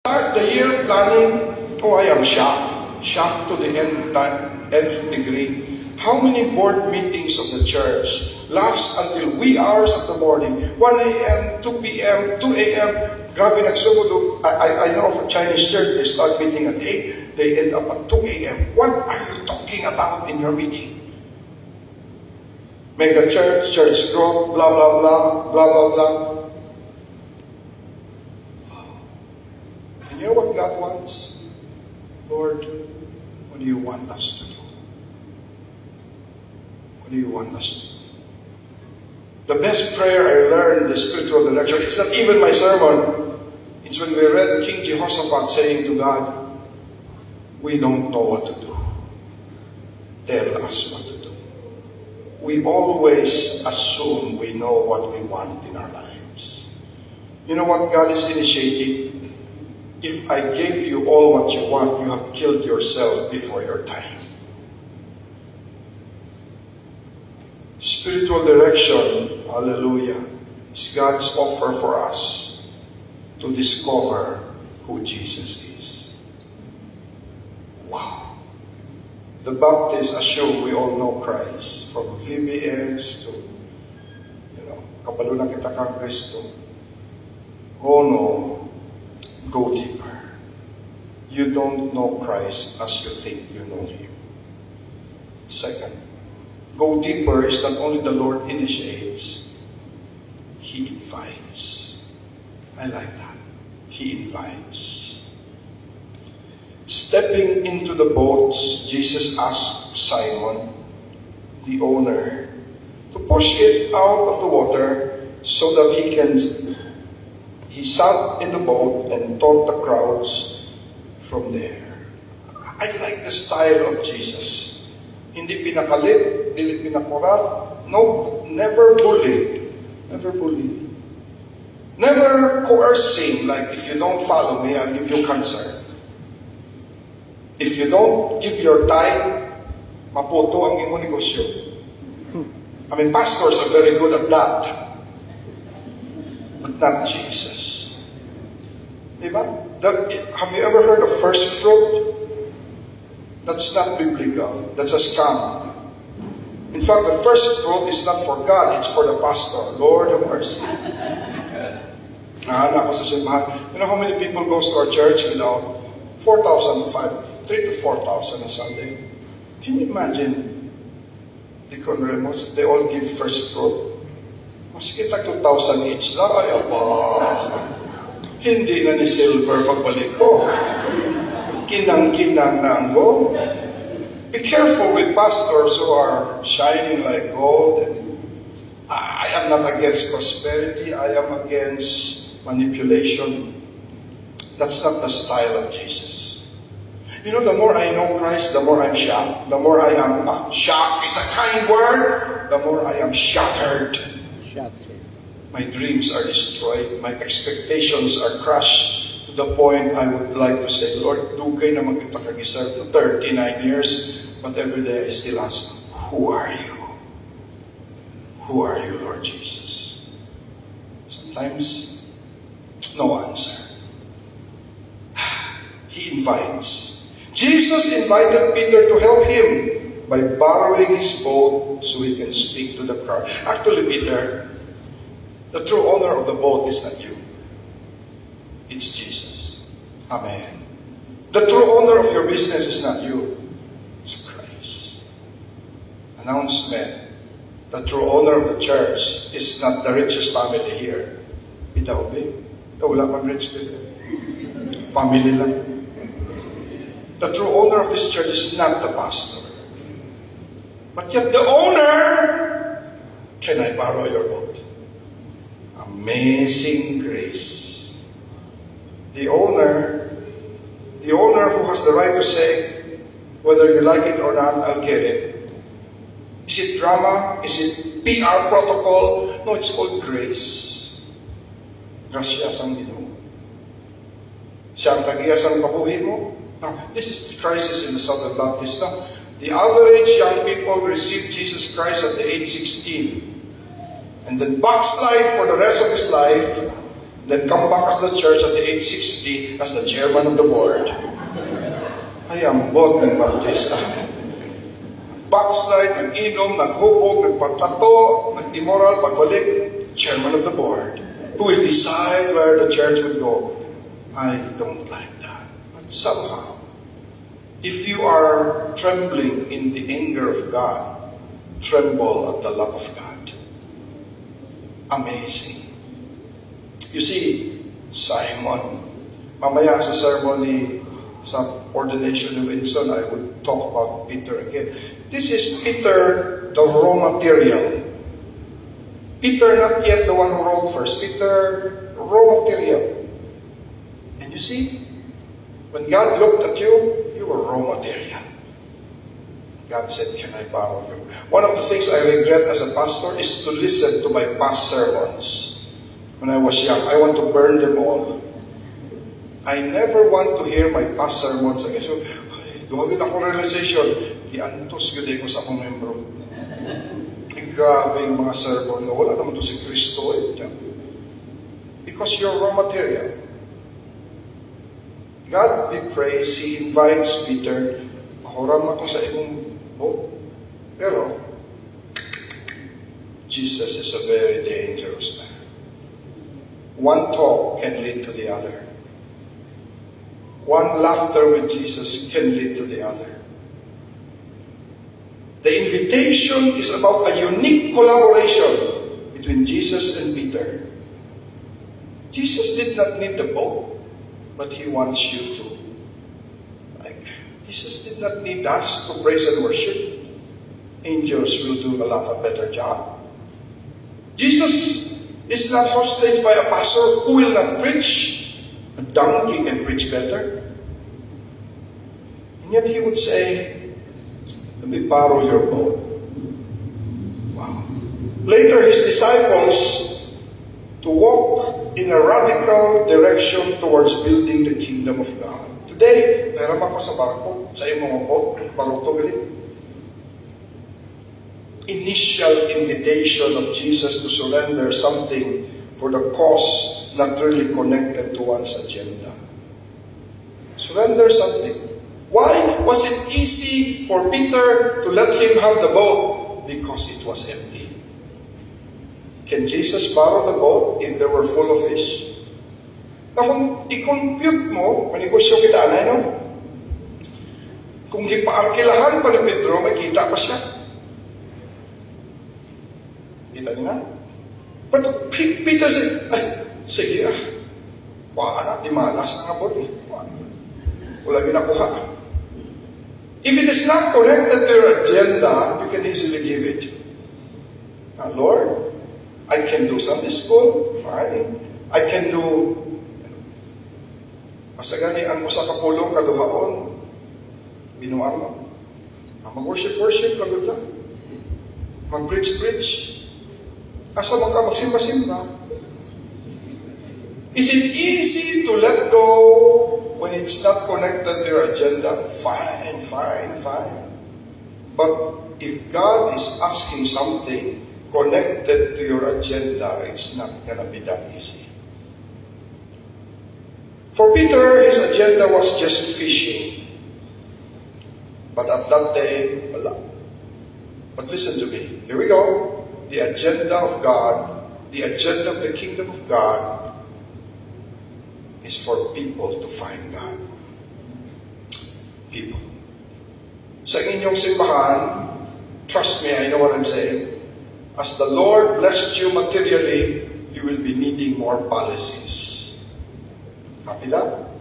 Start the year planning. Oh, I am shocked. Shocked to the nth degree. How many board meetings of the church last until wee hours of the morning? 1 a.m., 2 p.m., 2 a.m. Grabe nagsugod. I know of a Chinese church, they start meeting at 8. They end up at 2 a.m. What are you talking about in your meeting? Mega church, church growth, blah, blah, blah, blah, blah, blah. And you know what God wants? Lord, what do you want us to do? What do you want us to do? The best prayer I learned, the spiritual direction, it's not even my sermon. It's when we read King Jehoshaphat saying to God, we don't know what to do. Tell us what to do. We always assume we know what we want in our lives. You know what God is initiating? If I gave you all what you want, you have killed yourself before your time. Spiritual direction, hallelujah, is God's offer for us to discover who Jesus is. Wow. The Baptists assume we all know Christ, from VBS to, kabalo na kita kang Kristo. Oh no. Go deeper. You don't know Christ as you think you know Him. Second, go deeper is not only the Lord initiates, He invites. I like that. He invites. Stepping into the boats, Jesus asked Simon, the owner, to push it out of the water so that he sat in the boat and taught the crowds from there. I like the style of Jesus. Hindi pinakalit, hindi pinakurat. No, never bully. Never bully. Never coercing, like if you don't follow me, I'll give you cancer. If you don't give your tithe, maputo ang iyong negosyo. I mean, pastors are very good at that. But not Jesus. Diba? Have you ever heard of first fruit? That's not biblical. That's a scam. In fact, the first fruit is not for God, it's for the pastor. Lord have mercy. Nahanap ko sa simbahan. You know how many people goes to our church without 4,000 to 3 to 4,000 a Sunday? Can you imagine Deacon Remos if they all give first fruit? Mas kita 2,000 each lang. Ay, aba. Hindi na ni silver pagbalik ko. Kinang-kinang na ang gold. Be careful with pastors who are shining like gold. I am not against prosperity. I am against manipulation. That's not the style of Jesus. You know, the more I know Christ, the more I'm shocked. The more I am, shocked is a kind word. The more I am shattered. My dreams are destroyed. My expectations are crushed to the point I would like to say, Lord, dugay na magkita kagiserve no 39 years, but every day I still ask, who are you? Who are you, Lord Jesus? Sometimes, no answer. He invites. Jesus invited Peter to help him by borrowing his boat so he can speak to the crowd. Actually, Peter, the true owner of the boat is not you. It's Jesus. Amen. The true owner of your business is not you. It's Christ. Announcement. The true owner of the church is not the richest family here. Itaw, babe. Wala pang rich dito. Family lang. The true owner of this church is not the pastor. But yet the owner, can I borrow your boat? Amazing grace. The owner who has the right to say, whether you like it or not, I'll get it. Is it drama? Is it PR protocol? No, it's called grace. Gracias ang Ginoo. Siya ang tagiyas ang kabuhi mo. Now, this is the crisis in the Southern Baptist. Now, the average young people receive Jesus Christ at the age 16. And then backslide for the rest of his life then come back as the church at the age 60 as the chairman of the board. Ay, ambot ng Baptista. Backslide, nag-inom, naghubog, nagpatato, nag-immoral, pagbalik, chairman of the board, who will decide where the church would go. I don't like that. But somehow, if you are trembling in the anger of God, tremble at the love of God. Amazing. You see, Simon, mamaya sa ceremony, sa ordination of Winston, I would talk about Peter again. This is Peter, the raw material. Peter, not yet the one who wrote first. Peter, raw material. And you see, when God looked at you, you were raw material. God said, can I borrow you? One of the things I regret as a pastor is to listen to my past sermons. When I was young, I want to burn them all. I never want to hear my past sermons again. So, duhagin ako realization, iantos gud ko sa akong membro. Grabe yung mga sermon na wala naman to si Kristo. Because you're raw material. God be praised, He invites Peter, pahuram ako sa imong boat. Pero, Jesus is a very dangerous man. One talk can lead to the other. One laughter with Jesus can lead to the other. The invitation is about a unique collaboration between Jesus and Peter. Jesus did not need the boat, but He wants you to. Jesus did not need us to praise and worship. Angels will do a lot of better job. Jesus is not hostage by a pastor who will not preach. A donkey can preach better. And yet He would say, let me borrow your boat. Wow. Later, His disciples to walk in a radical direction towards building the kingdom of God. Today, meron ako sa barko, sa imong boat, baruto gali. Initial invitation of Jesus to surrender something for the cause not really connected to one's agenda. Surrender something. Why was it easy for Peter to let him have the boat? Because it was empty. Can Jesus borrow the boat if they were full of fish? Na kung i-compute mo, manegosyo kita, anay, no? Kung gipaarkilahan pa ni Pedro, may kita pa siya. Kita niyo na? But Peter said, ay, sige wala na, di malas ang abot eh. Wala ginakuha. If it is not connected to your agenda, you can easily give it. Now, Lord, I can do Sunday school, fine. I can do, masagani ang usa ka pulong kaduhaon, binuang mo. Mag-worship lang ito. Mag-preach. Asa man ka magsimba-simba. Is it easy to let go when it's not connected to your agenda? Fine. But if God is asking something connected to your agenda, it's not gonna be that easy. For Peter, his agenda was just fishing. But at that day, wala. But listen to me. Here we go. The agenda of God, the agenda of the kingdom of God is for people to find God. People. Sa inyong simbahan, trust me, I know what I'm saying. As the Lord blessed you materially, you will be needing more policies. Copy that?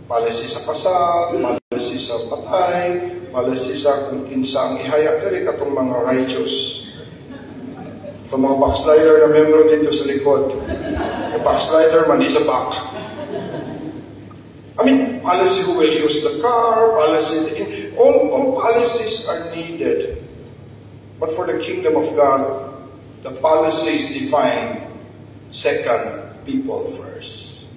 Policy sa kasal, policy sa patay, policy sa kung kinsa ang ihaya, diri katong mga righteous. Itong mga backslider na membro dito sa likod. Yung backslider, mali sa back. I mean, policy who will use the car, policy, all policies are needed. But for the kingdom of God, the policy is defined, second, people first.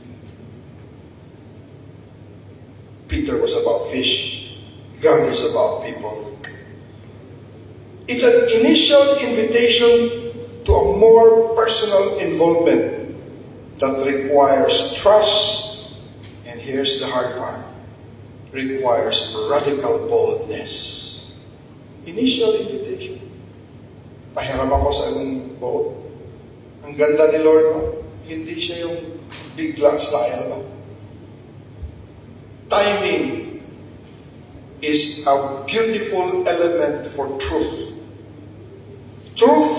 Peter was about fish. God is about people. It's an initial invitation to a more personal involvement. that requires trust, and here's the hard part, requires radical boldness. Initial invitation. Pahiram ako sa iyong boat. Ang ganda ni Lord, no? Hindi siya yung bigla style, no? Timing is a beautiful element for truth. Truth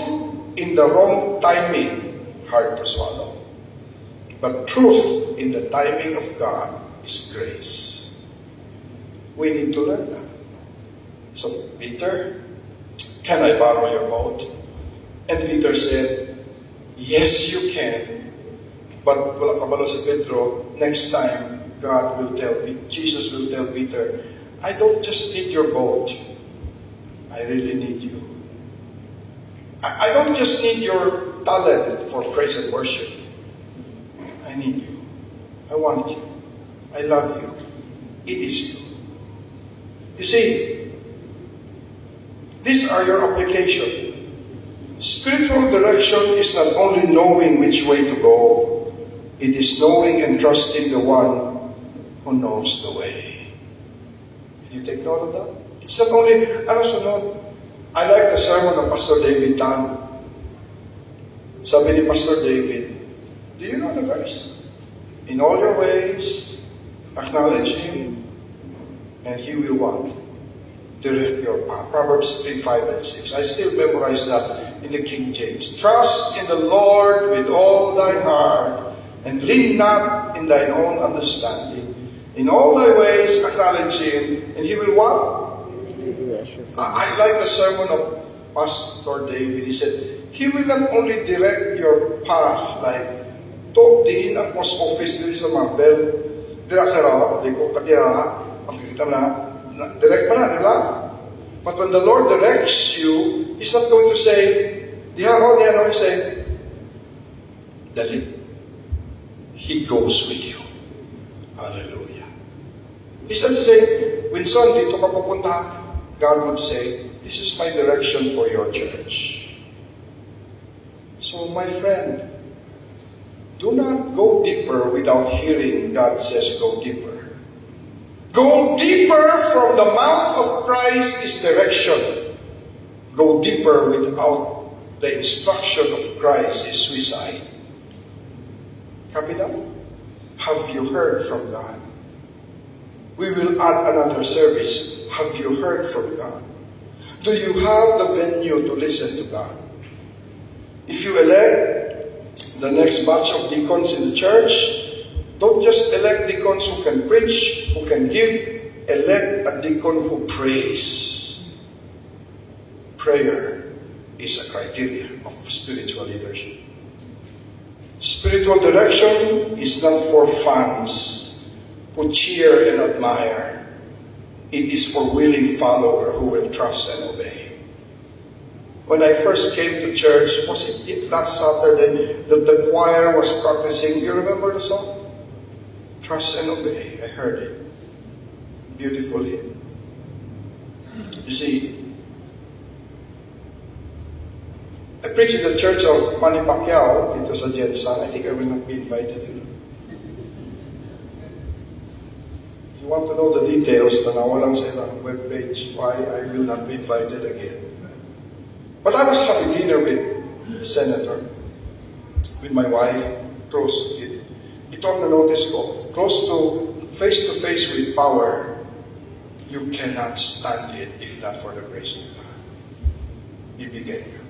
in the wrong timing, hard to swallow. But truth in the timing of God is grace. We need to learn that. So, Peter, can I borrow your boat? And Peter said, yes, you can. But wala kabalo si Pedro, next time, Jesus will tell Peter, I don't just need your boat. I really need you. I don't just need your talent for praise and worship. I need you. I want you. I love you. It is you. You see, these are your application. Spiritual direction is not only knowing which way to go, it is knowing and trusting the one who knows the way. Can you take note of that? It's not only, I like the sermon of Pastor David Tan. Sabi ni Pastor David, do you know the verse? In all your ways, acknowledge Him, and He will what? Direct your path. Proverbs 3, 5, and 6. I still memorize that in the King James. Trust in the Lord with all thine heart, and lean not in thine own understanding. In all thy ways acknowledge Him, and He will what? I like the sermon of Pastor David. He said, He will not only direct your path, like, diin ang post office dito sa Marbel. Dira sa raw, di ko katira, makikita na, direct pa na, di ba? But when the Lord directs you, He's not going to say, He say, dali. He goes with you. Hallelujah. He's not saying, when son, dito ka pupunta, God would say, this is my direction for your church. So, my friend, do not go deeper without hearing God says go deeper. Go deeper from the mouth of Christ is direction. Go deeper without the instruction of Christ is suicide. Copy that? Have you heard from God? We will add another service. Have you heard from God? Do you have the venue to listen to God? If you elect the next batch of deacons in the church, don't just elect deacons who can preach, who can give. Elect a deacon who prays. Prayer is a criteria of spiritual leadership. Spiritual direction is not for fans who cheer and admire. It is for willing followers who will trust and obey. When I first came to church, was it last Saturday that the choir was practicing? You remember the song? Trust and obey. I heard it. Beautiful hymn. You see, I preached in the church of Manny Pacquiao. It was a Jensen. I think I will not be invited. If you want to know the details, tanawa lang sa ilang webpage why I will not be invited again. But I was having dinner with the senator, with my wife, close. Ito ang na-notice ko, close to face with power, you cannot stand it if not for the grace of God. Bibigay ka.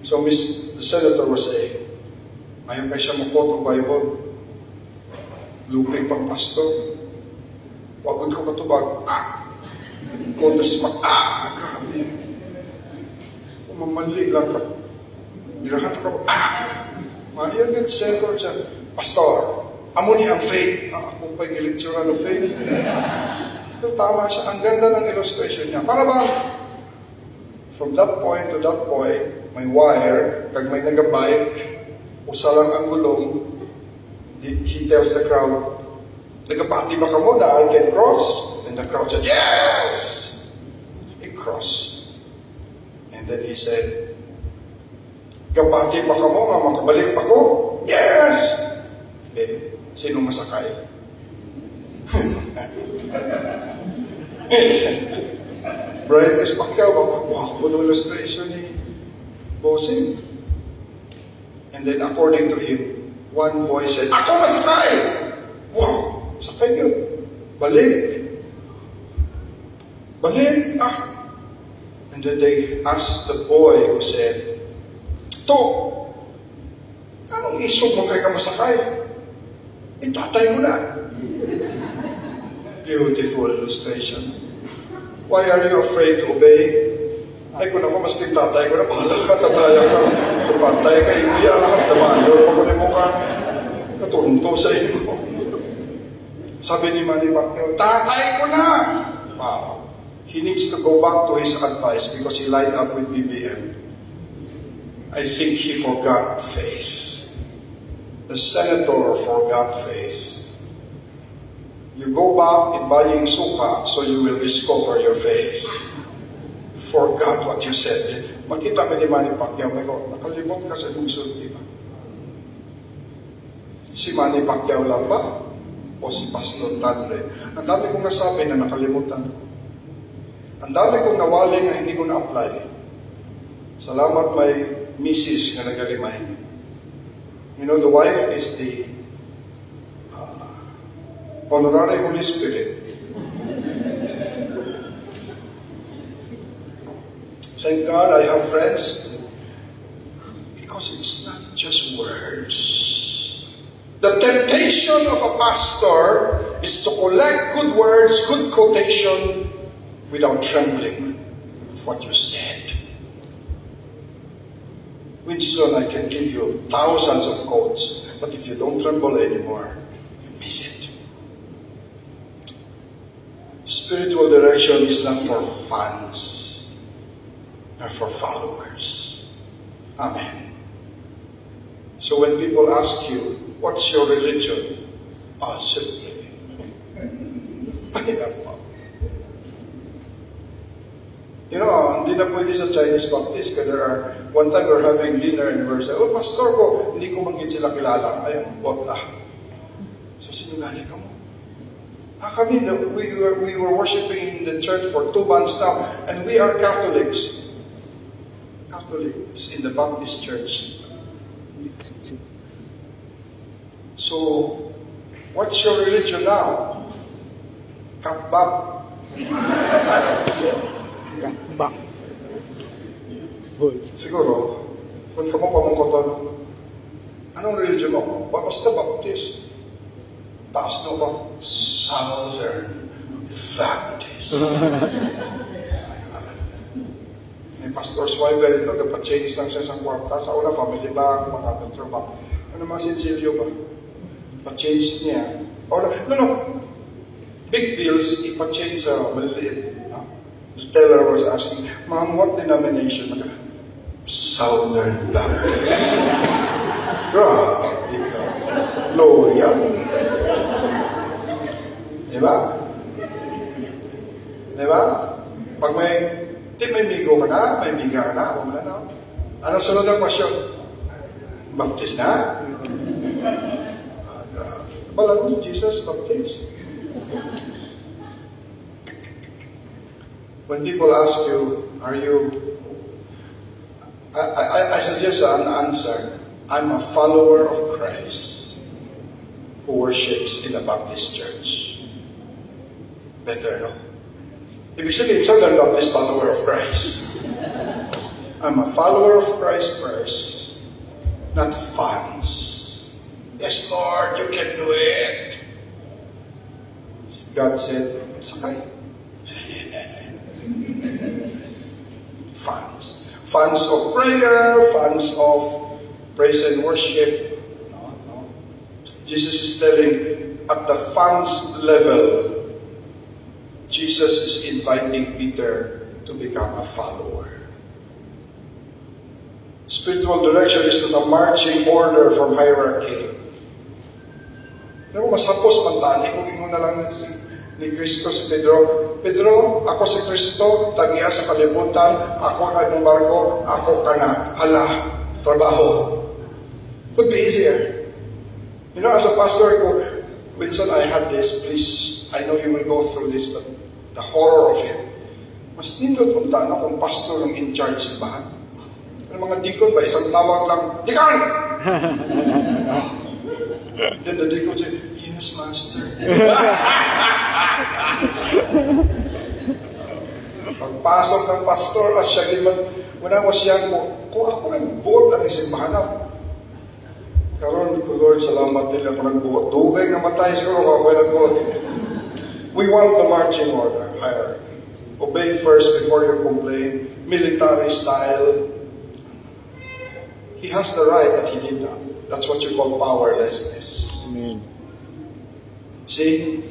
So the senator was saying, ayaw kayo siya mag-quote Bible. Lupig pang pastor. Wagod ko katubag. Kontes grabe. Mamanli lang ka. Dirahan ka. Mayagad senator siya. Pastor, amo niya ang faith. Ako pa'y ilecturan ng faith. Pero tama siya. Ang ganda ng illustration niya. Para bang, from that point to that point, may wire, kag may nagabike, usa lang ang gulong, he tells the crowd, nagapati ba ka mo na I can cross? And the crowd said, yes! He crossed. And then he said, gapati ba ka mo nga makabalik pa ko? Yes! Sino masakay? Brian S. Pacquiao, wow, good illustration ni Bossing. And then according to him, one voice said, ako masakay! Wow, sakay yun. Balik. Balik, And then they asked the boy who said, to, anong isog mo kay ka masakay? Itatay ko na. Beautiful illustration. Why are you afraid to obey? Ay, kung ako maski tatay ko na, bahala ka, tataya ka. Kung patay ka, ibiyahan, damayo, pakunin mo ka, natunto sa iyo. Sabi ni Manny Pacquiao, tatay ko na! Wow. He needs to go back to his advice because he lined up with BBM. I think he forgot faith. The senator forgot faith. You go back in buying suka so you will discover your faith. Forgot what you said. Makita mo ni Manny Pacquiao, nakalimot ka sa lungsod, di ba? Si Manny Pacquiao lang ba? O si Pastor Tanre? Ang dami kong nasabi na nakalimutan ko. Ang dami kong nawaling na hindi ko na-apply. Salamat may misis na nagalimay. You know, the wife is the honorary Holy Spirit. Thank God I have friends because it's not just words. The temptation of a pastor is to collect good words, good quotation, without trembling of what you said. Winston, I can give you thousands of quotes, but if you don't tremble anymore, you miss it. Spiritual direction is not for fans, but for followers. Amen. So when people ask you, what's your religion? Simply, you know, hindi na pwede sa Chinese Baptist kasi one time we're having dinner and we're saying, oh, pastor ko, hindi ko magiging sila kilala. Ayun, botla. So, sino gani ka mo? Kami, we were worshiping in the church for 2 months now, and we are Catholics. Catholics in the Baptist church. So, what's your religion now? Katbab. Katbab. Siguro, kung ka mo pamungkoton, anong religion mo? Basta Baptist. Taas na ba? Southern Baptist. May pastor's wife ito, nagpa-change lang siya sa kwarta. Sa una, family bank, mga metro bank. Ano mga sinsilyo ba? Pa-change niya. Or, no. Big bills, ipa-change sa maliliit. The teller was asking, Ma'am, what denomination? Southern Baptist. Grabe ka. Loyal. Diba? Diba? Pag may migo ka na, may miga ka na, wala na. Anong sunod ang question? Baptist na? Grabe. Balang si Jesus, Baptist. When people ask you, are you... I suggest an answer. I'm a follower of Christ who worships in a Baptist church. Better, no? Ibig sabihin, Southern Baptist follower of Christ. I'm a follower of Christ first, not fans. Yes, Lord, you can do it. God said, sakay. Fans of prayer, fans of praise and worship. No. Jesus is telling, at the fans level, Jesus is inviting Peter to become a follower. Spiritual direction is not a marching order from hierarchy. Pero mas hapos pantani kung ingon na lang ni Kristo si Pedro. Pedro, ako si Kristo, tagiya sa kalibutan, ako na yung barko, ako ka na. Hala, trabaho. Could be easier. You know, as a pastor, Winston, I had this, please, I know you will go through this, but the horror of it. Mas nindot unta na kung pastor ng in-charge simbahan. Ang mga deacon ba, isang tawag lang, Deacon! Then the deacon say, yes, master. Pagpasok ng pastor, as siya when I was young, kung ako nag-buot ang simbahan na, karon ko, Lord, salamat nila kung nag-buot. Dugay nga matay, siguro ako nag-buot. We want the marching order, hierarchy. Obey first before you complain. Military style. He has the right, but he did not. That's what you call powerlessness. Amen. See?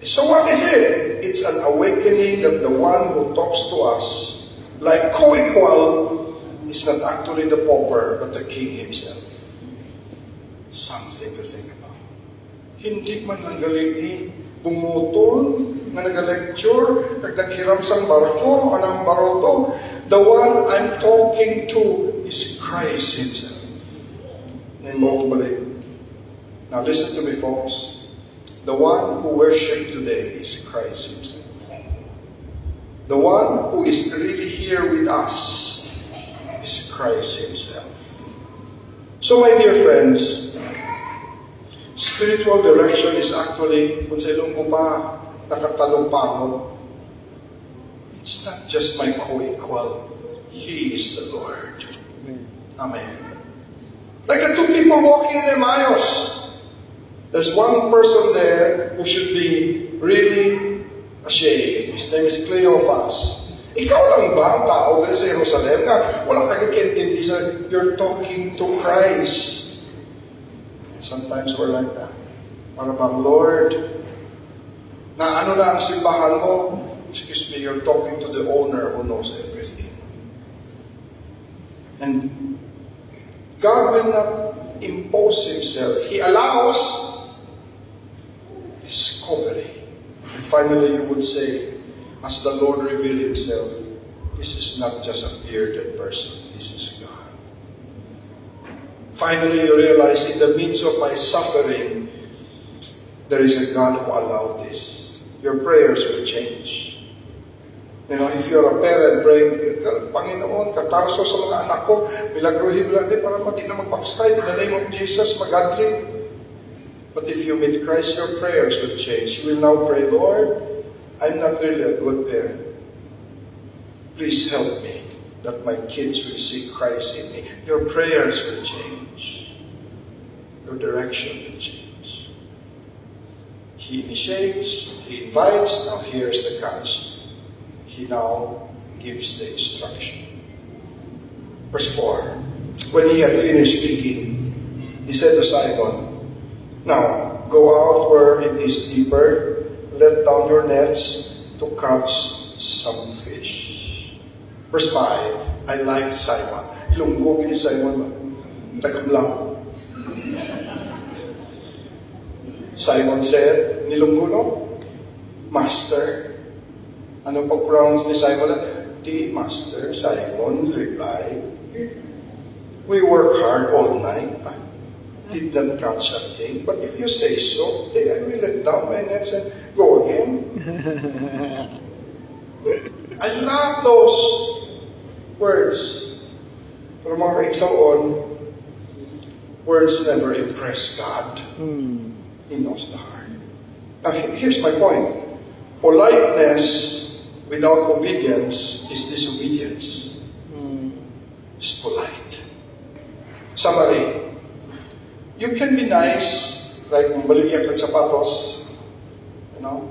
So what is it? It's an awakening that the one who talks to us like co-equal is not actually the pauper, but the king himself. Something to think about. Hindi man ang galing bumuton, nga nag-lecture, naghiram sang barko, anang baroto. The one I'm talking to is Christ himself. Now listen to me, folks. The one who worship today is Christ himself. The one who is really here with us is Christ himself. So my dear friends, spiritual direction is actually, kung sa ilong ko pa, nakatalong-pangot. It's not just my co-equal. He is the Lord. Amen. Like the two people walking in Emmaus. There's one person there who should be really ashamed. His name is Cleophas. Ikaw lang ba ang tao dito sa Jerusalem nga walang nagkakintindi sa you're talking to Christ? And sometimes we're like that. Para bang, Lord, na ano na ang simbahan mo? Excuse me, you're talking to the owner who knows everything. And God will not impose himself. He allows discovery. And finally, you would say, as the Lord revealed himself, this is not just a bearded person. This is God. Finally, you realize in the midst of my suffering, there is a God who allowed this. Your prayers will change. You know, if you're a parent praying, Panginoon, katarso sa mga anak ko, milagruhin lang din para mati na mag-backslide in the name of Jesus, magadli. But if you meet Christ, your prayers will change. You will now pray, Lord, I'm not really a good parent. Please help me that my kids will see Christ in me. Your prayers will change. Your direction will change. He initiates, he invites, now here's the catch. He now gives the instruction. Verse 4. When he had finished speaking, he said to Simon, now, go out where it is deeper, let down your nets to catch some fish. Verse 5. I like Simon. Ilunggo ni Simon ba? Tagamlang. Simon said, nilunggo no? Master. Ano pang pronouns ni Simon? The Master. Simon replied, we work hard all night. Did not catch a thing. But if you say so, then I will let down my nets and go again. I love those words. Pero mga kaigsaon, words never impress God. He knows the heart. Now, here's my point. Politeness without obedience is disobedience. It's polite. Summary. You can be nice, like mabaligyan kang sapatos, you know,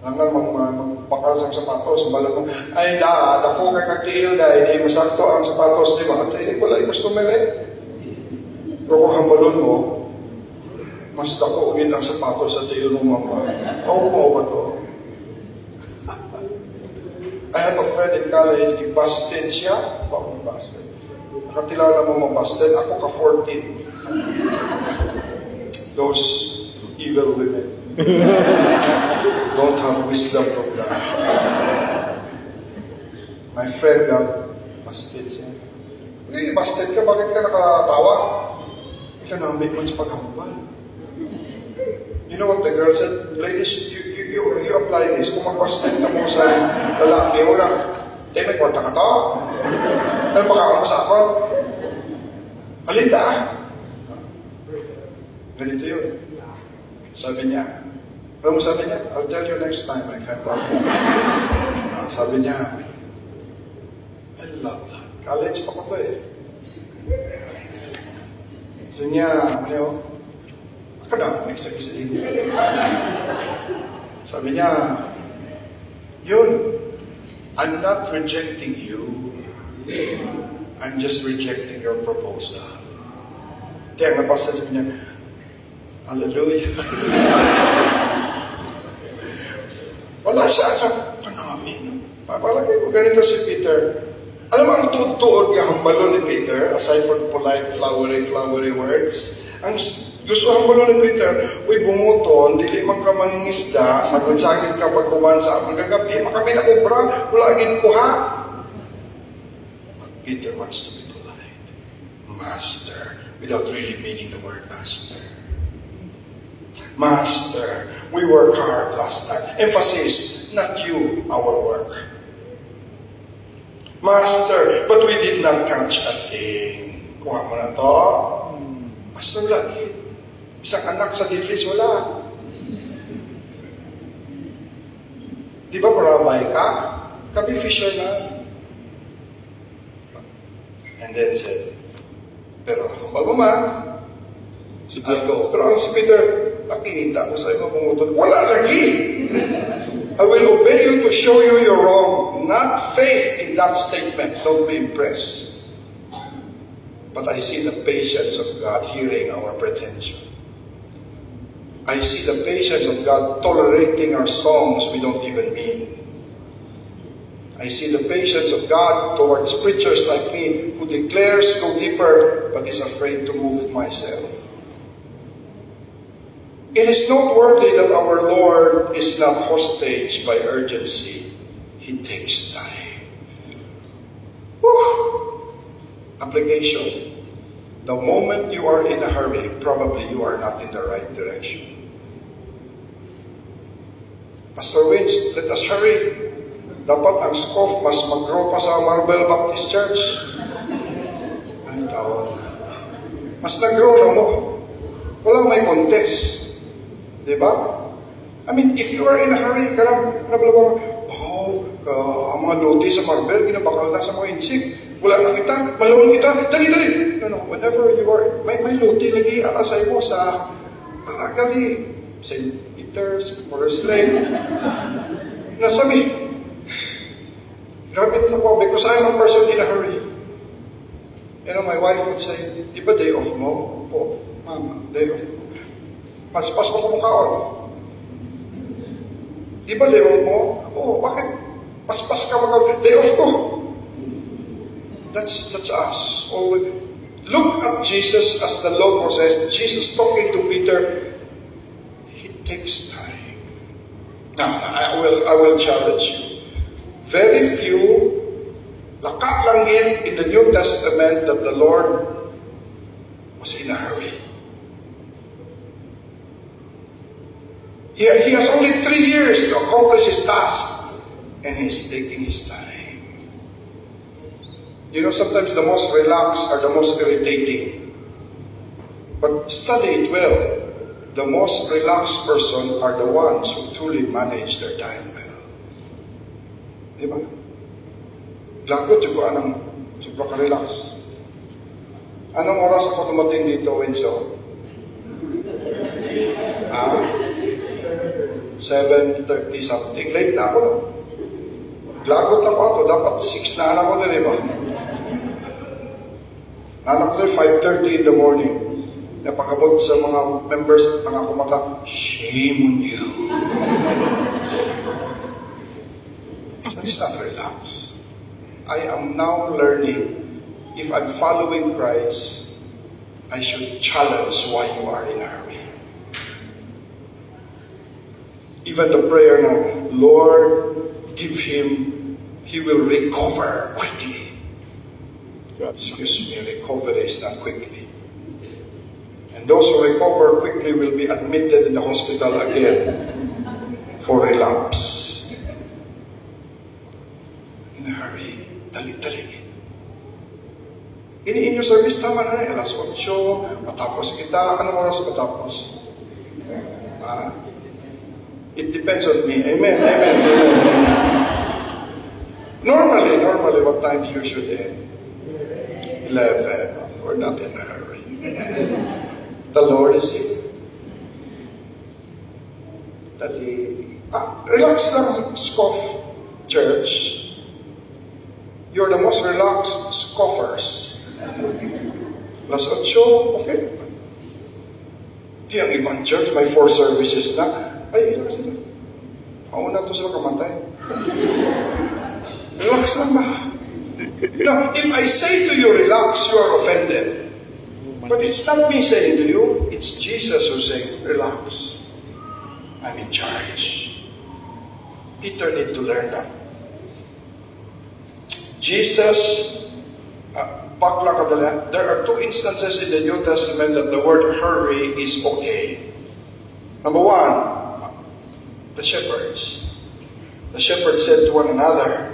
hanggang magpakalas ang sapatos, malam mo, ay dako kay kagtiil dahil di masakto ang sapatos, di ba? At hindi wala yung customer eh. Pero kung hambalon mo, mas dako ugin ang sapatos sa tiil mo mamba. Kaupo ba to? I have a friend in college, busted siya. Bakit busted? Nakatilala mo mabusted, ako ka-14. Those evil women don't have wisdom from God. My friend got busted siya. Okay, busted ka, bakit ka nakatawa? Ikaw na may mo sa paghambal. You You know what the girl said? Ladies, you apply this. Kung mag-pastent ka mo sa lalaki, wala, tayo may kwarta ka to? Ay, makaon sa ako? Alinda ah. Ganito yun. Sabi niya, alam mo sabi niya, I'll tell you next time I can't walk home. Sabi niya, I love that. College pa ko to eh. Sabi niya, akadamic sa kisiling niya. Sabi niya, yun, I'm not rejecting you. I'm just rejecting your proposal. Kaya nabasa niya, hallelujah. Wala siya sa kanamin. Palagay ko ganito si Peter. Alam mo ang tuod nga hambalo ni Peter, aside from polite, flowery words, ang gusto hambalo ni Peter, uy bumuton, dili man ka mangingisda, sagod-sagod ka pagkuman sa among gagabi, makami na obra, wala agin kuha. But Peter wants to be polite. Master, without really meaning the word master. Master, we work hard last night. Emphasis, not you, our work. Master, but we did not catch a thing. Kuha mo na to. Master, lagi. Isang anak sa dilis, wala. Di ba marabay ka? Kami fisherman. And then said, pero humbal mo man. I'll go. Pero ang si Peter, nakikita ko sa iyo pumutot. Wala lagi! I will obey you to show you you're wrong. Not faith in that statement. Don't be impressed. But I see the patience of God hearing our pretension. I see the patience of God tolerating our songs we don't even mean. I see the patience of God towards preachers like me who declares go deeper but is afraid to move myself. It is noteworthy that our Lord is not hostage by urgency. He takes time. Whew. Application. The moment you are in a hurry, probably you are not in the right direction. Pastor Wins, let us hurry. Dapat ang SCOF mas mag-grow pa sa Marble Baptist Church. Ay, taon. Mas nag-grow na mo. Walang may contest. Diba? I mean, if you are in a hurry, ang mga lodi sa Marble, ginabakal na sa mga insik. Wala na kita, malawin kita, dali. No, whenever you are, may lodi lagi alasay mo sa Paragali, St. Peter's, Forest Lane. Nasabi, grabe na sa po, because I'm a person in a hurry. You know, my wife would say, di ba day off mo? Opo, mama, day off mo. Paspas mo kumakaon. Di ba day off mo? Oo, bakit? Paspas ka makaon. Day off ko. That's us. Oh, look at Jesus as the Logos says. Jesus talking to Peter. He takes time. Now, I will challenge you. Very few, lakat lang in the New Testament that the Lord was in a hurry. He has only 3 years to accomplish his task, and he's taking his time. You know, sometimes the most relaxed are the most irritating. But study it well. The most relaxed person are the ones who truly manage their time well. Di ba? Lagot yung anong super ka-relax. Anong oras ako tumating dito, Wenso? 7:30 something. Late na ako, no? Lagot na ako. Dapat 6 na alam ko na, di ba? Anak ko 5:30 in the morning. Napakabot sa mga members ng ako mata, shame on you. That's not relax. I am now learning, if I'm following Christ, I should challenge why you are in a hurry. Even the prayer now, Lord, give him, he will recover quickly. Excuse me, recovery is not quickly. And those who recover quickly will be admitted in the hospital again for relapse. In a hurry. Dali-dali. In your service, tama na rin. Alas 8, matapos kita. Anong oras matapos? It depends on me. Amen. Normally, what time you should end? 11. We're not in a hurry. The Lord is here. Relax lang, scoff, church. You're the most relaxed scoffers. Alas 8, okay. Di ang ibang church, may 4 services na. Ay, ilang sila. Mauna to sila kamatay. Relax lang ba? Now, if I say to you, relax, you are offended. But it's not me saying to you, it's Jesus who's saying, relax. I'm in charge. Peter need to learn that. Jesus, there are 2 instances in the New Testament that the word hurry is okay. Number 1, the shepherds. The shepherds said to one another,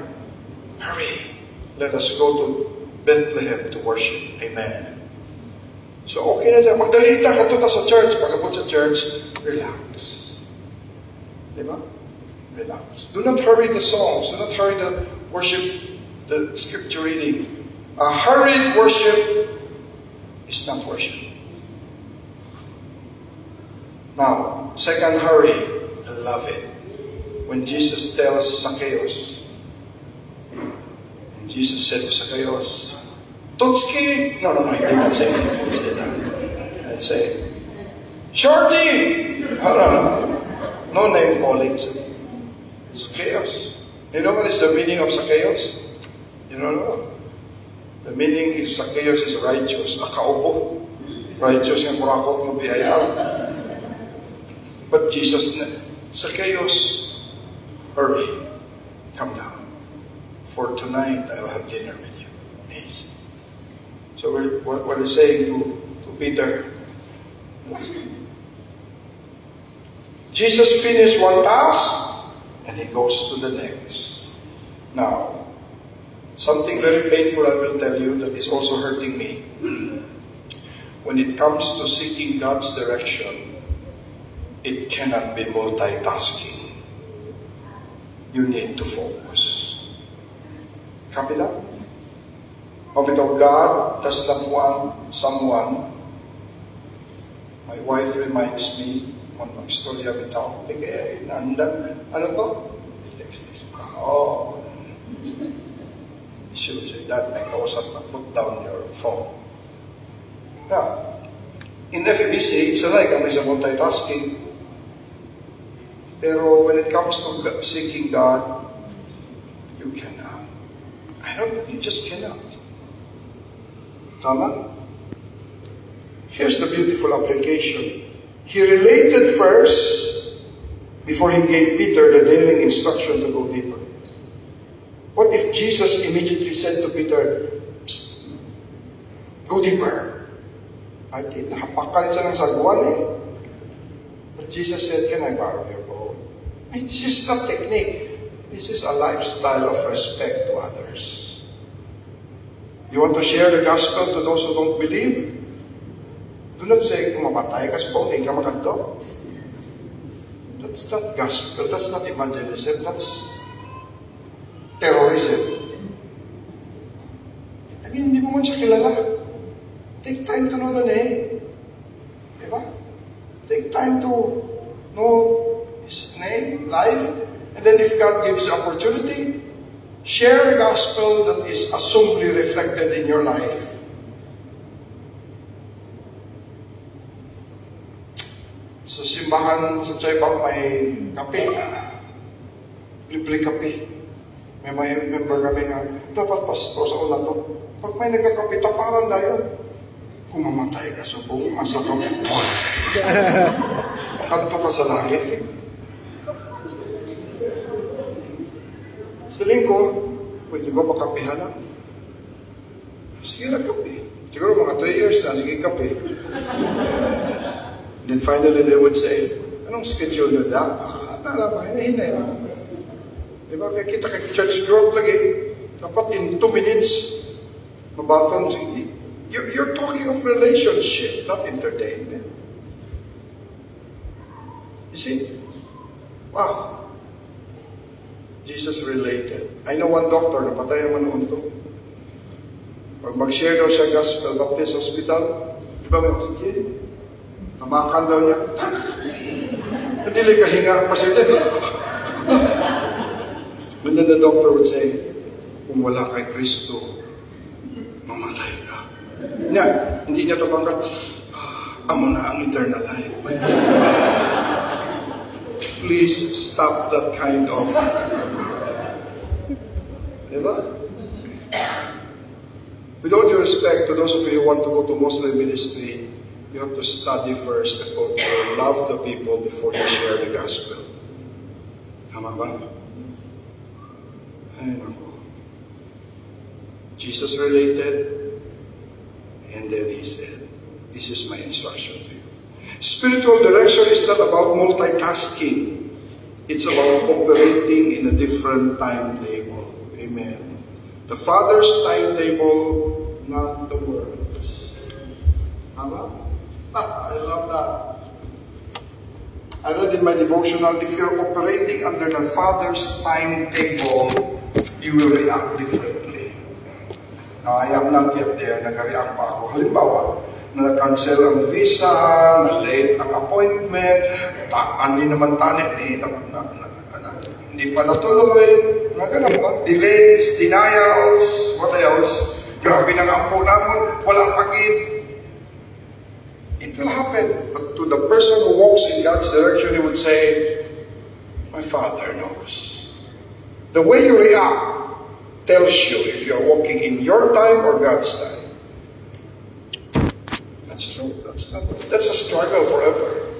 hurry, let us go to Bethlehem to worship. Amen. So okay na siya. Magdalita ka tuta sa church. Pagkabot sa church, relax. Diba? Relax. Do not hurry the songs. Do not hurry the worship, the scripture reading. A hurried worship is not worship. Now, second hurry, I love it. When Jesus tells Zacchaeus, and Jesus said to Zacchaeus, Tutski! No, he didn't say that. He did not. He didn't say, Shorty! No. No name calling. Zacchaeus. You know what is the meaning of Zacchaeus? You don't know. The meaning is Zacchaeus is righteous. Nakaupo. Righteous yung kurakot ng biyaya. But Jesus, Zacchaeus, hurry. Come down. For tonight, I'll have dinner with you. Amazing. So what he's saying to Peter, Jesus finished one task, and he goes to the next. Now, something very painful I will tell you that is also hurting me. When it comes to seeking God's direction, it cannot be multitasking. You need to focus. Copy that? Pabitaw, God does not want someone. My wife reminds me, mag-istorya bitaw. Nandan, ano to? Text. Oh. You should say that, may kausap na, put down your phone. Now, in FEBC, sanay kami sa multitasking. Pero when it comes to seeking God, you cannot. You just cannot. Tama? Here's the beautiful application. He related first before he gave Peter the daring instruction to go deeper. What if Jesus immediately said to Peter, go deeper? I think nahapakan siya ng sagwan eh. But Jesus said, can I borrow your boat? This is not technique. This is a lifestyle of respect to others. You want to share the gospel to those who don't believe? Do not say, kung mamatay ka sa phone, hindi ka makanto. That's not gospel. That's not evangelism. That's terrorism. I mean, hindi mo man siya kilala. Take time to know the name. Diba? Take time to know his name, life, and then if God gives the opportunity, share the gospel that is assumedly reflected in your life. Sa simbahan sa Chaybang may kape. Libre kape. May member kami nga, dapat pastor sa ulan to. Pag may nagkakape, taparan tayo. Kung mamatay ka, subong, asa ka mo. Kanto ka sa langit. Sa lingko, pwede ba makapihan lang? Sige na kape. Siguro mga 3 years na, sige kape. then finally they would say, anong schedule nyo da? Hinahinay lang. Diba? Kaya kita kay church growth lagi. Dapat in 2 minutes, mabaton si you're talking of relationship, not entertainment. You see? Wow. Jesus related. I know one doctor, napatay naman noon to. Pag mag-share daw siya Gospel Baptist Hospital, di ba may oxygen? Tamakan daw niya. Hindi lang kahinga ang pasyente. And then the doctor would say, kung wala kay Kristo, mamatay ka. Hindi niya tabakan, amo na ang eternal life. Please stop that kind of... Diba? With all due respect to those of you who want to go to Muslim ministry, you have to study first the culture, love the people before you share the gospel. Tama ba? Ay, naku. Jesus related, and then he said, this is my instruction to you. Spiritual direction is not about multitasking. It's about operating in a different timetable. Amen. The Father's timetable, not the world's. Tama? I love that. I read in my devotional, if you're operating under the Father's timetable, you will react differently. Now, I am not yet there. Nag-react pa ako. Halimbawa, na-cancel ang visa, na-late ang appointment, hindi naman tanip, hindi pa natuloy, mga ganun ba? Delays, denials, what else? Grabe ng ampo namin, walang pagid. It will happen. But to the person who walks in God's direction, he would say, my Father knows. The way you react tells you if you're walking in your time or God's time. That's true. That's a struggle forever.